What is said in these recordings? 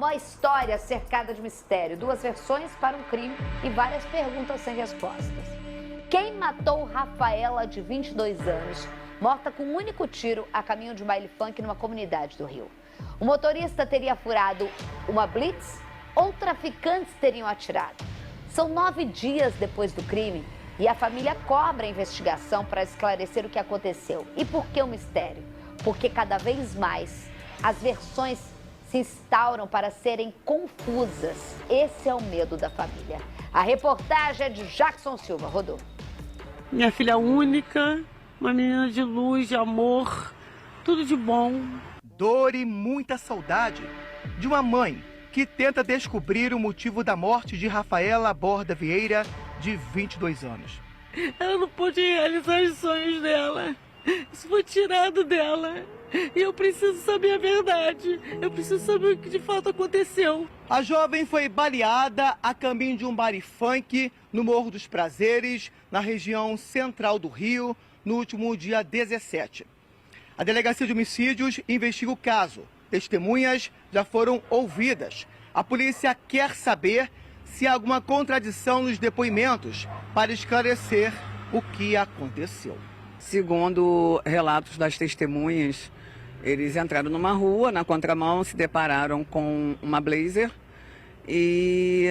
uma história cercada de mistério, 2 versões para um crime e várias perguntas sem respostas. Quem matou Rafaela, de 22 anos, morta com um único tiro a caminho de um baile funk numa comunidade do Rio? O motorista teria furado uma blitz ou traficantes teriam atirado? São 9 dias depois do crime e a família cobra a investigação para esclarecer o que aconteceu. E por que o mistério? Porque cada vez mais as versões se instauram para serem confusas. Esse é o medo da família. A reportagem é de Jackson Silva. Rodou. Minha filha única, uma menina de luz, de amor, tudo de bom. Dor e muita saudade de uma mãe que tenta descobrir o motivo da morte de Rafaela Borda Vieira, de 22 anos. Ela não pôde realizar os sonhos dela. Isso foi tirado dela. E eu preciso saber a verdade. Eu preciso saber o que de fato aconteceu. A jovem foi baleada a caminho de um baile funk no Morro dos Prazeres, na região central do Rio, no último dia 17. A Delegacia de Homicídios investiga o caso. Testemunhas já foram ouvidas. A polícia quer saber se há alguma contradição nos depoimentos para esclarecer o que aconteceu. Segundo relatos das testemunhas, eles entraram numa rua, na contramão, se depararam com uma Blazer e,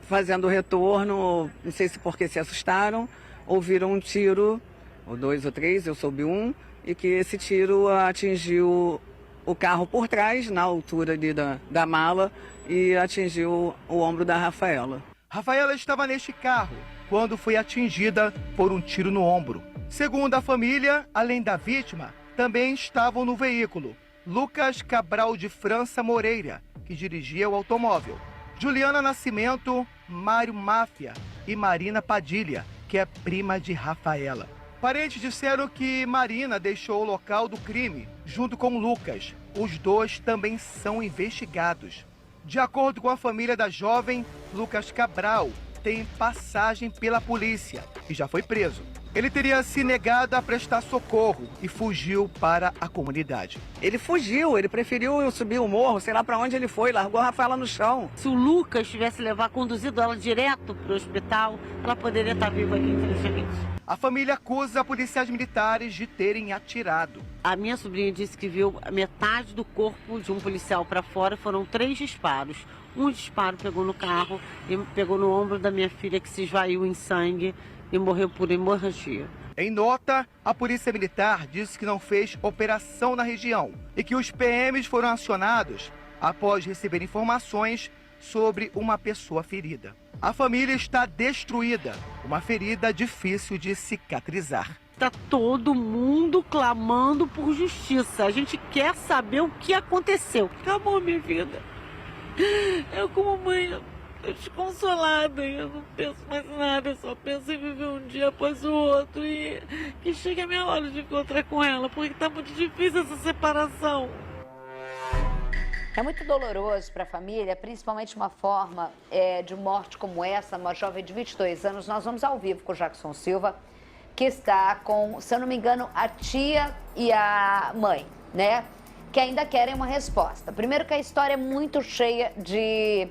fazendo o retorno, não sei se porque se assustaram, ouviram um tiro, ou 2 ou 3, eu soube um, e que esse tiro atingiu o carro por trás, na altura ali da mala, e atingiu o ombro da Rafaela. Rafaela estava neste carro quando foi atingida por um tiro no ombro. Segundo a família, além da vítima, também estavam no veículo Lucas Cabral de França Moreira, que dirigia o automóvel, Juliana Nascimento, Mário Máfia e Marina Padilha, que é prima de Rafaela. Parentes disseram que Marina deixou o local do crime junto com Lucas. Os dois também são investigados. De acordo com a família da jovem, Lucas Cabral tem passagem pela polícia e já foi preso. Ele teria se negado a prestar socorro e fugiu para a comunidade. Ele fugiu, ele preferiu subir o morro, sei lá para onde ele foi, largou a Rafaela no chão. Se o Lucas tivesse conduzido ela direto para o hospital, ela poderia estar viva aqui, infelizmente. A família acusa policiais militares de terem atirado. A minha sobrinha disse que viu a metade do corpo de um policial para fora, foram 3 disparos. Um disparo pegou no carro e pegou no ombro da minha filha, que se esvaiu em sangue e morreu por hemorragia. Em nota, a Polícia Militar disse que não fez operação na região e que os PMs foram acionados após receber informações sobre uma pessoa ferida. A família está destruída, uma ferida difícil de cicatrizar. Está todo mundo clamando por justiça. A gente quer saber o que aconteceu. Acabou minha vida. Eu, como mãe, eu desconsolada. Eu não penso mais em nada. Eu só penso em viver um dia após o outro. E que chegue a minha hora de encontrar com ela. Porque está muito difícil essa separação. É muito doloroso para a família, principalmente uma forma de morte como essa, uma jovem de 22 anos. Nós vamos ao vivo com o Jackson Silva, que está com, se eu não me engano, a tia e a mãe, né? Que ainda querem uma resposta. Primeiro que a história é muito cheia de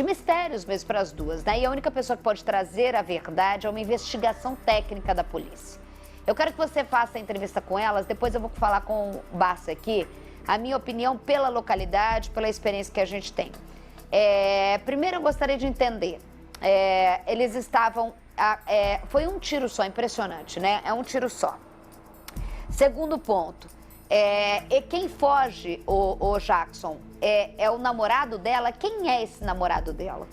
mistérios mesmo para as duas, né? E a única pessoa que pode trazer a verdade é uma investigação técnica da polícia. Eu quero que você faça a entrevista com elas, depois eu vou falar com o Barça aqui, a minha opinião pela localidade, pela experiência que a gente tem. Primeiro eu gostaria de entender, eles estavam, foi um tiro só, impressionante, né? É um tiro só. Segundo ponto, e quem foge, o Jackson, é o namorado dela? Quem é esse namorado dela?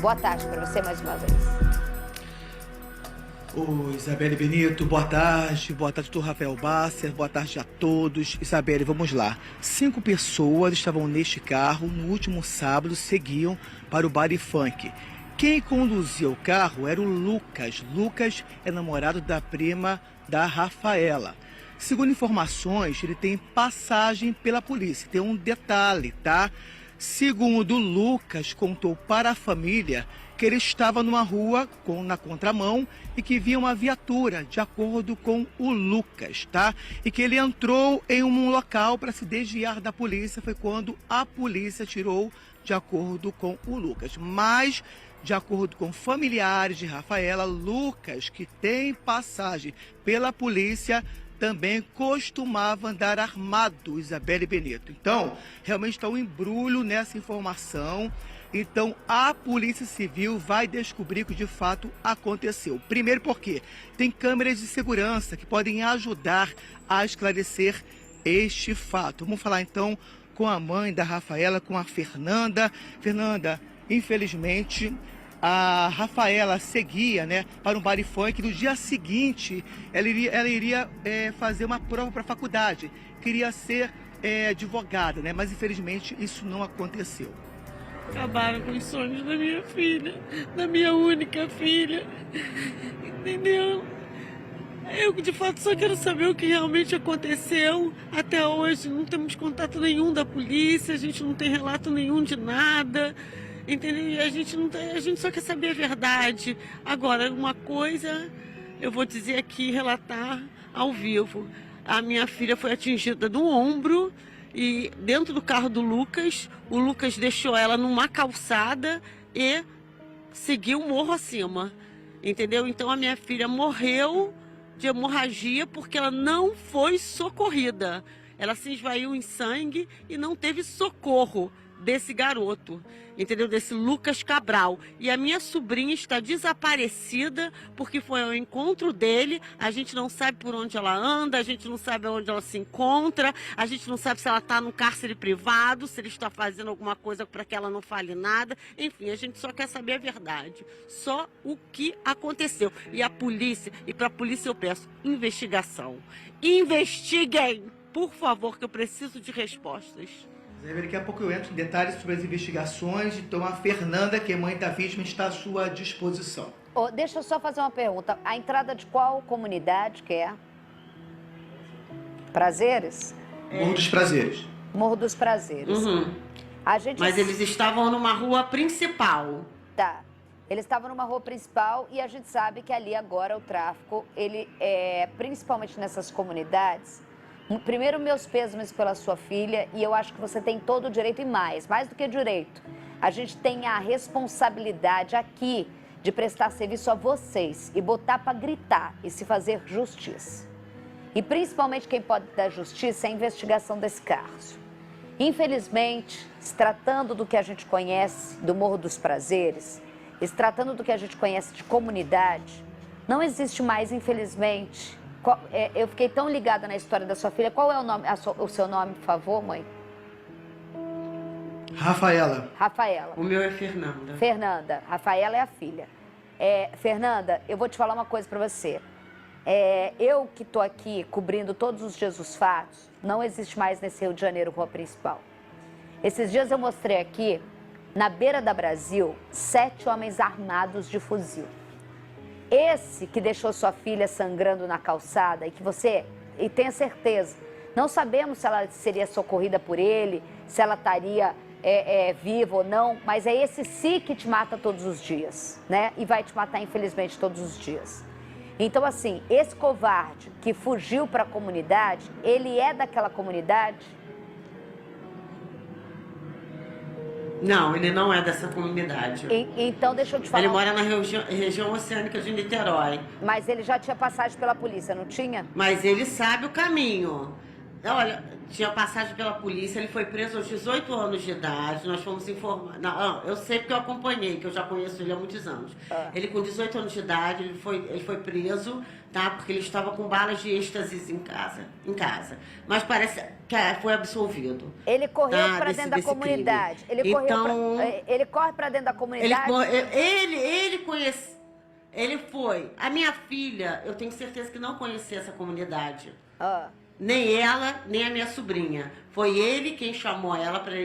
Boa tarde para você mais uma vez. Oi, Isabelle Benito, boa tarde, doutor Rafael Basser, boa tarde a todos. Isabelle, vamos lá. 5 pessoas estavam neste carro no último sábado, seguiam para o baile funk. Quem conduzia o carro era o Lucas. Lucas é namorado da prima da Rafaela. Segundo informações, ele tem passagem pela polícia. Tem um detalhe, tá? Segundo Lucas contou para a família que ele estava numa rua na contramão e que via uma viatura, de acordo com o Lucas, tá? E que ele entrou em um local para se desviar da polícia, foi quando a polícia tirou, de acordo com o Lucas. Mas, de acordo com familiares de Rafaela, Lucas, que tem passagem pela polícia, também costumava andar armado, Isabelle Benito. Então, realmente está um embrulho nessa informação. Então, a Polícia Civil vai descobrir o que de fato aconteceu. Primeiro porque tem câmeras de segurança que podem ajudar a esclarecer este fato. Vamos falar então com a mãe da Rafaela, com a Fernanda. Fernanda, infelizmente, a Rafaela seguia, né, para um baile funk. No dia seguinte, ela iria fazer uma prova para a faculdade. Queria ser advogada, né, mas infelizmente isso não aconteceu. Acabaram com os sonhos da minha filha, da minha única filha, entendeu? Eu, de fato, só quero saber o que realmente aconteceu. Até hoje não temos contato nenhum da polícia, a gente não tem relato nenhum de nada, entendeu? E a gente só quer saber a verdade. Agora, uma coisa eu vou dizer aqui, relatar ao vivo. A minha filha foi atingida no ombro e dentro do carro do Lucas, o Lucas deixou ela numa calçada e seguiu o morro acima, entendeu? Então a minha filha morreu de hemorragia porque ela não foi socorrida. Ela se esvaiu em sangue e não teve socorro desse garoto, entendeu? Desse Lucas Cabral. E a minha sobrinha está desaparecida porque foi ao encontro dele. A gente não sabe por onde ela anda, a gente não sabe onde ela se encontra, a gente não sabe se ela está no cárcere privado, se ele está fazendo alguma coisa para que ela não fale nada. Enfim, a gente só quer saber a verdade, só o que aconteceu. E a polícia, e para a polícia eu peço investigação. Investiguem, por favor, que eu preciso de respostas. Daqui a pouco eu entro em detalhes sobre as investigações. Então a Fernanda, que é mãe da vítima, está à sua disposição. Deixa eu só fazer uma pergunta. A entrada de qual comunidade que é? Prazeres? Morro dos Prazeres. Morro dos Prazeres. Uhum. Mas eles estavam numa rua principal. Tá. Eles estavam numa rua principal e a gente sabe que ali agora o tráfico, ele principalmente nessas comunidades. Primeiro, meus pêsames pela sua filha, e eu acho que você tem todo o direito e mais do que direito. A gente tem a responsabilidade aqui de prestar serviço a vocês e botar para gritar e se fazer justiça. E principalmente quem pode dar justiça é a investigação desse caso. Infelizmente, se tratando do que a gente conhece do Morro dos Prazeres, se tratando do que a gente conhece de comunidade, não existe mais, infelizmente. Eu fiquei tão ligada na história da sua filha. Qual é o seu nome, por favor, mãe? Rafaela. Rafaela. O meu é Fernanda. Fernanda. Rafaela é a filha. Fernanda, eu vou te falar uma coisa pra você. Eu que tô aqui cobrindo todos os dias os fatos, não existe mais nesse Rio de Janeiro rua principal. Esses dias eu mostrei aqui, na beira da Brasil, 7 homens armados de fuzil. Esse que deixou sua filha sangrando na calçada e tenha certeza, não sabemos se ela seria socorrida por ele, se ela estaria viva ou não, mas é esse sim que te mata todos os dias, né? E vai te matar, infelizmente, todos os dias. Então, assim, esse covarde que fugiu para a comunidade, ele é daquela comunidade? Não, ele não é dessa comunidade. Então, deixa eu te falar. Ele mora na região oceânica de Niterói. Mas ele já tinha passagem pela polícia, não tinha? Mas ele sabe o caminho. Olha, tinha passagem pela polícia, ele foi preso aos 18 anos de idade, nós fomos informados. Não, eu sei porque eu acompanhei, que eu já conheço ele há muitos anos. Ele com 18 anos de idade, ele foi preso, tá? Porque ele estava com balas de êxtase em casa. Mas parece que foi absolvido. Ele correu para dentro da comunidade. Ele corre para dentro da comunidade. Ele conhece. Ele foi. A minha filha, eu tenho certeza que não conhecia essa comunidade. Nem ela, nem a minha sobrinha. Foi ele quem chamou ela para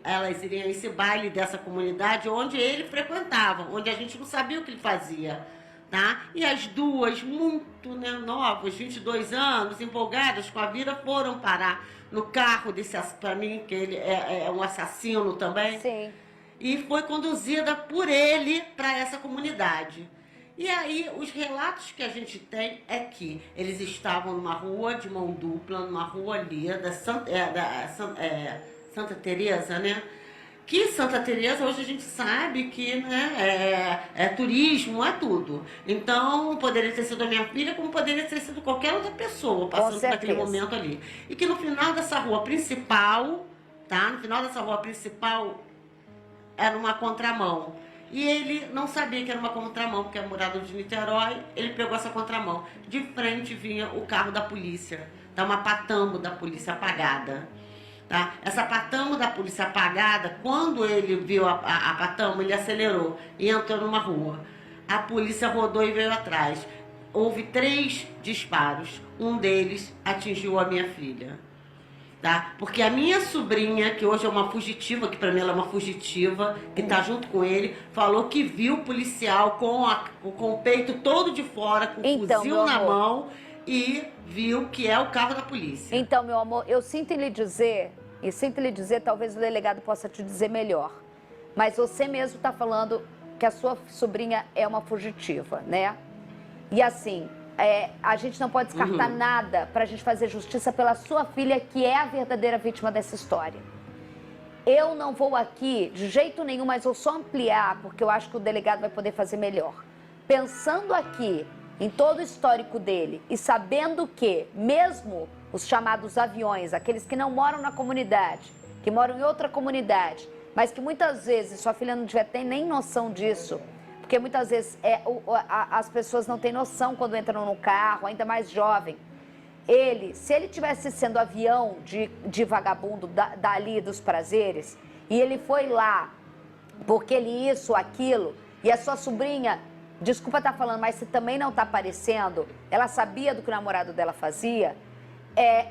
elas irem a esse baile dessa comunidade onde ele frequentava, onde a gente não sabia o que ele fazia. tá? E as duas, muito, né, novas, 22 anos, empolgadas com a vida, foram parar no carro desse, para mim, que ele é um assassino também. Sim. E foi conduzida por ele para essa comunidade. E aí, os relatos que a gente tem é que eles estavam numa rua de mão dupla, numa rua ali da Santa Teresa, né? Que Santa Teresa hoje a gente sabe que, né, é turismo, é tudo. Então, poderia ter sido a minha filha, como poderia ter sido qualquer outra pessoa passando por aquele momento ali. E que no final dessa rua principal, tá? No final dessa rua principal era uma contramão. E ele não sabia que era uma contramão, porque é morado de Niterói, ele pegou essa contramão. De frente vinha o carro da polícia, tá? Uma Patambo da polícia apagada. Tá? Essa Patambo da polícia apagada, quando ele viu a Patambo, ele acelerou e entrou numa rua. A polícia rodou e veio atrás. Houve 3 disparos, um deles atingiu a minha filha. Tá? Porque a minha sobrinha, que hoje é uma fugitiva, que para mim ela é uma fugitiva, que está junto com ele, falou que viu o policial com o peito todo de fora, com o fuzil na mão, e viu que é o carro da polícia. Então, meu amor, eu sinto lhe dizer, talvez o delegado possa te dizer melhor, mas você mesmo está falando que a sua sobrinha é uma fugitiva, né? E assim, a gente não pode descartar nada para a gente fazer justiça pela sua filha, que é a verdadeira vítima dessa história. Eu não vou aqui de jeito nenhum, mas vou só ampliar, porque eu acho que o delegado vai poder fazer melhor. Pensando aqui em todo o histórico dele e sabendo que, mesmo os chamados aviões, aqueles que não moram na comunidade, que moram em outra comunidade, mas que muitas vezes sua filha não devia ter nem noção disso, porque muitas vezes as pessoas não têm noção quando entram no carro, ainda mais jovem. Se ele tivesse sendo avião de vagabundo dali dos prazeres, e ele foi lá porque ele isso, aquilo, e a sua sobrinha, desculpa estar falando, mas se também não está aparecendo, ela sabia do que o namorado dela fazia,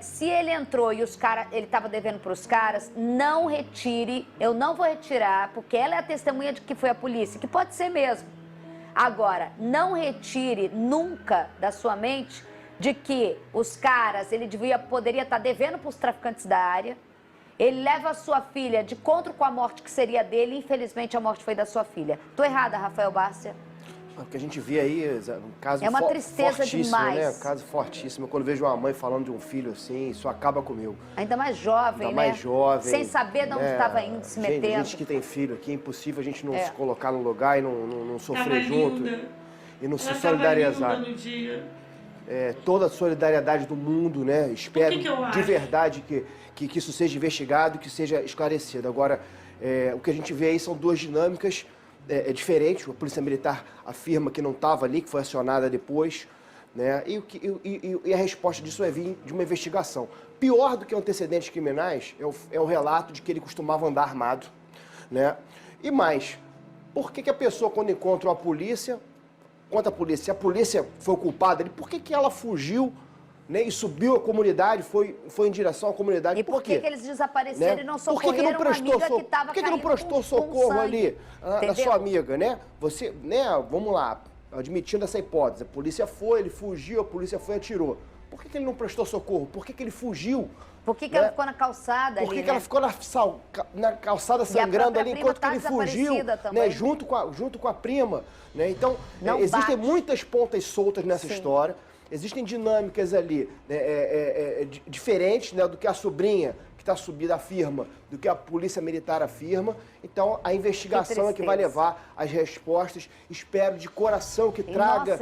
se ele entrou e ele estava devendo para os caras, não retire, eu não vou retirar, porque ela é a testemunha de que foi a polícia, que pode ser mesmo. Agora, não retire nunca da sua mente de que os caras, ele poderia estar devendo para os traficantes da área, ele leva a sua filha de encontro com a morte que seria dele, e infelizmente a morte foi da sua filha. Tô errada, Rafael Bárcia? O que a gente vê aí um caso é uma tristeza fortíssimo, demais. Né? Um caso fortíssimo. Quando vejo uma mãe falando de um filho assim, isso acaba comigo. Ainda mais jovem, Ainda mais jovem. Sem saber de onde estava indo, se metendo. Gente que tem filho aqui, é impossível a gente não se colocar no lugar e não sofrer junto. E não se solidarizar. No dia. Toda a solidariedade do mundo, né? Espero de verdade que isso seja investigado, que seja esclarecido. Agora, o que a gente vê aí são duas dinâmicas diferentes. A Polícia Militar afirma que não estava ali, que foi acionada depois, né? E a resposta disso é vir de uma investigação. Pior do que antecedentes criminais é o relato de que ele costumava andar armado, né? E mais, por que a pessoa, quando encontra a polícia, se a polícia foi culpada, por que ela fugiu, né, e subiu a comunidade, foi em direção à comunidade? E por que eles desapareceram, né? E não socorreram uma amiga que estava Por que não prestou socorro ali na sua amiga, né? Você, né, vamos lá, admitindo essa hipótese, a polícia foi, ele fugiu, a polícia foi e atirou. Por que ele não prestou socorro? Por que ele fugiu? Por que ela ficou na calçada ali, Por que ela ficou na calçada sangrando ali enquanto que ele fugiu, né, junto com a prima, né? Então, existem muitas pontas soltas nessa história, existem dinâmicas ali diferentes, né, do que a sobrinha que está subida afirma, do que a Polícia Militar afirma. Então, a investigação é que vai levar as respostas. Espero de coração que traga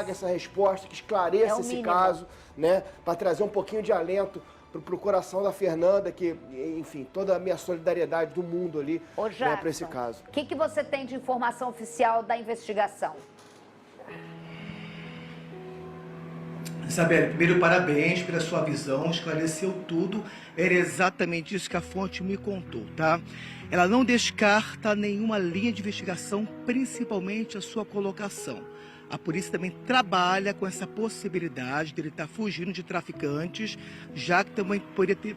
essa resposta, que esclareça esse caso, né, para trazer um pouquinho de alento para o coração da Fernanda, que, enfim, toda a minha solidariedade do mundo ali, né, para esse caso. O que você tem de informação oficial da investigação? Isabelle, primeiro parabéns pela sua visão, esclareceu tudo, era exatamente isso que a fonte me contou, tá? Ela não descarta nenhuma linha de investigação, principalmente a sua colocação. A polícia também trabalha com essa possibilidade de ele estar fugindo de traficantes, já que também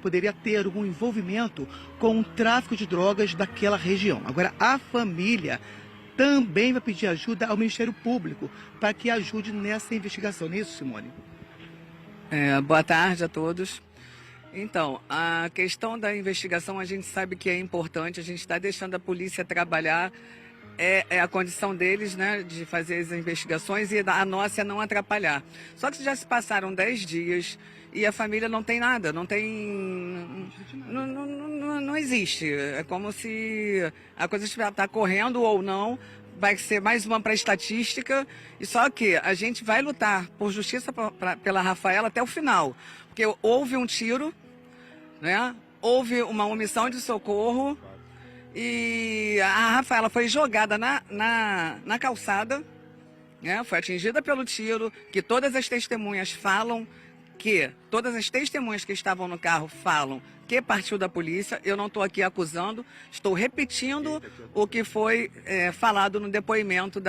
poderia ter um envolvimento com o tráfico de drogas daquela região. Agora, a família também vai pedir ajuda ao Ministério Público para que ajude nessa investigação. Não é isso, Simone? Boa tarde a todos. Então, a questão da investigação a gente sabe que é importante, a gente está deixando a polícia trabalhar, é a condição deles, né, de fazer as investigações e a nossa é não atrapalhar. Só que já se passaram 10 dias e a família não tem nada, não tem... Não existe. É como se a coisa está correndo ou não, vai ser mais uma para a estatística, e só que a gente vai lutar por justiça pela Rafaela até o final, porque houve um tiro, né? Houve uma omissão de socorro e a Rafaela foi jogada na calçada, né? Foi atingida pelo tiro, que todas as testemunhas que estavam no carro falam que partiu da polícia. Eu não estou aqui acusando, estou repetindo o que foi falado no depoimento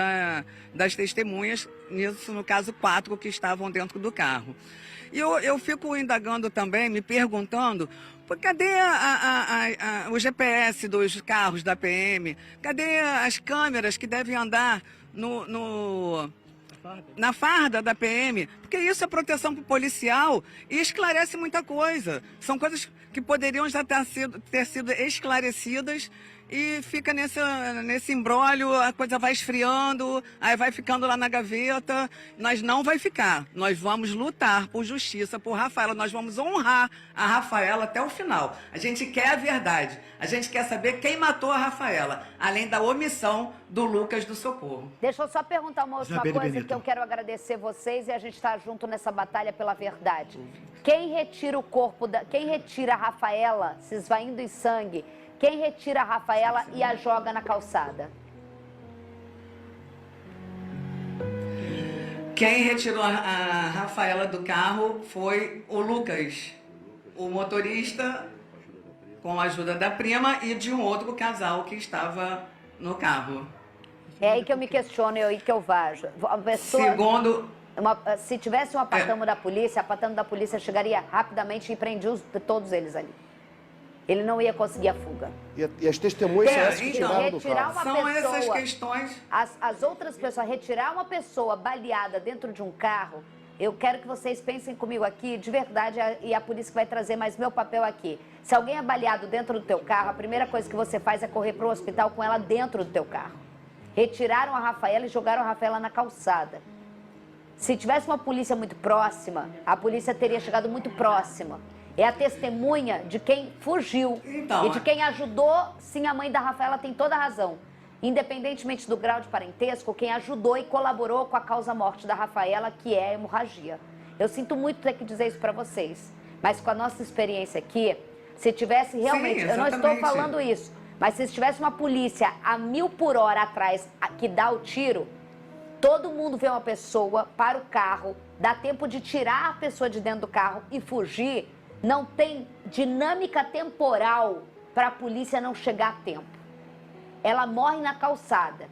das testemunhas, nisso no caso 4 que estavam dentro do carro. E eu fico indagando também, me perguntando, cadê o GPS dos carros da PM? Cadê as câmeras que devem andar na farda da PM? Porque isso é proteção para o policial e esclarece muita coisa. São coisas que poderiam já ter sido esclarecidas e fica nesse imbróglio, a coisa vai esfriando, aí vai ficando lá na gaveta. Nós não vai ficar. Nós vamos lutar por justiça, por Rafaela. Nós vamos honrar a Rafaela até o final. A gente quer a verdade. A gente quer saber quem matou a Rafaela, além da omissão do Lucas do Socorro. Deixa eu só perguntar uma última Isabelle coisa Benito. que eu quero agradecer vocês e a gente está junto nessa batalha pela verdade. Quem retira o corpo quem retira a Rafaela, se esvaindo em sangue, quem retira a Rafaela e a joga na calçada? Quem retirou a Rafaela do carro foi o Lucas, o motorista, com a ajuda da prima e de um outro casal que estava no carro. É aí que eu me questiono, é aí que eu vejo. A pessoa, Segundo... se tivesse um apartamo da polícia, a apartamo da polícia chegaria rapidamente e prendia todos eles ali. Ele não ia conseguir a fuga. E as testemunhas são essas que então, tiraram do retirar carro. uma São pessoa, essas questões. As outras pessoas, retirar uma pessoa baleada dentro de um carro, eu quero que vocês pensem comigo aqui, de verdade, e a polícia vai trazer mais meu papel aqui. Se alguém é baleado dentro do teu carro, a primeira coisa que você faz é correr para o hospital com ela dentro do teu carro. Retiraram a Rafaela e jogaram a Rafaela na calçada. Se tivesse uma polícia muito próxima, a polícia teria chegado muito próxima. É a testemunha de quem fugiu e de quem ajudou. Sim, a mãe da Rafaela tem toda a razão. Independentemente do grau de parentesco, quem ajudou e colaborou com a causa-morte da Rafaela, que é a hemorragia. Eu sinto muito ter que dizer isso para vocês, mas com a nossa experiência aqui, se tivesse realmente... Sim, eu não estou falando isso, mas se tivesse uma polícia a 1000 por hora atrás que dá o tiro, todo mundo vê uma pessoa, para o carro, dá tempo de tirar a pessoa de dentro do carro e fugir. Não tem dinâmica temporal para a polícia não chegar a tempo. Ela morre na calçada.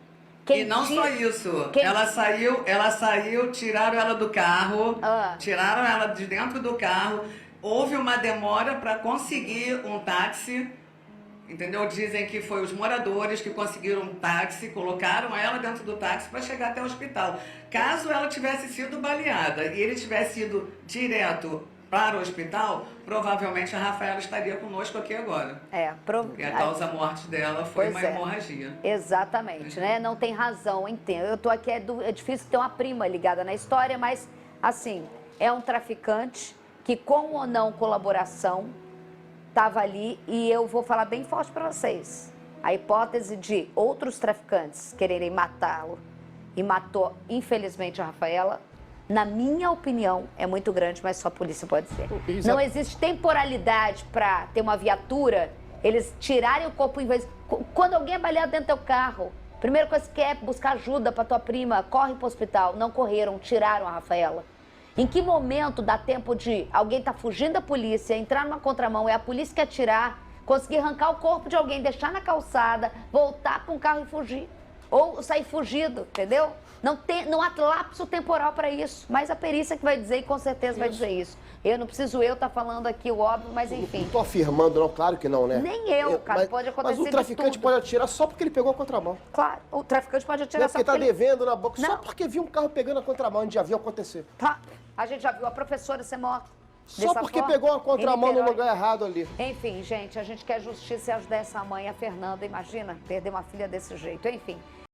E não só isso. Ela saiu, tiraram ela do carro, tiraram ela de dentro do carro. Houve uma demora para conseguir um táxi. Entendeu? Dizem que foi os moradores que conseguiram um táxi, colocaram ela dentro do táxi para chegar até o hospital. Caso ela tivesse sido baleada e ele tivesse ido direto para o hospital, provavelmente a Rafaela estaria conosco aqui agora. Porque a causa-morte dela foi uma hemorragia. Exatamente, né? Não tem razão, entendo. Eu tô aqui, é difícil ter uma prima ligada na história, mas, assim, é um traficante que, com ou não colaboração, estava ali, e eu vou falar bem forte para vocês. A hipótese de outros traficantes quererem matá-lo e matou, infelizmente, a Rafaela, na minha opinião, é muito grande, mas só a polícia pode dizer. Não existe temporalidade para ter uma viatura, eles tirarem o corpo em vez... Quando alguém é baleado dentro do teu carro, a primeira coisa que quer é buscar ajuda para tua prima, corre para o hospital. Não correram, tiraram a Rafaela. Em que momento dá tempo de alguém tá fugindo da polícia, entrar numa contramão, é a polícia que atirar, conseguir arrancar o corpo de alguém, deixar na calçada, voltar para um carro e fugir? Ou sair fugido, entendeu? Não há lapso temporal para isso, mas a perícia que vai dizer, e com certeza vai dizer isso. Eu não preciso estar falando aqui o óbvio, mas enfim. Não estou afirmando, não, claro que não, né? Nem eu, cara, pode acontecer. Mas o traficante pode atirar só porque ele pegou a contramão. Claro, o traficante pode atirar só porque porque ele tá devendo na boca, só porque viu um carro pegando a contramão, a gente já viu acontecer. Tá, a gente já viu a professora ser morta. Só porque pegou a contramão no lugar errado ali. Enfim, gente, a gente quer justiça e ajudar essa mãe, a Fernanda, imagina, perder uma filha desse jeito, enfim.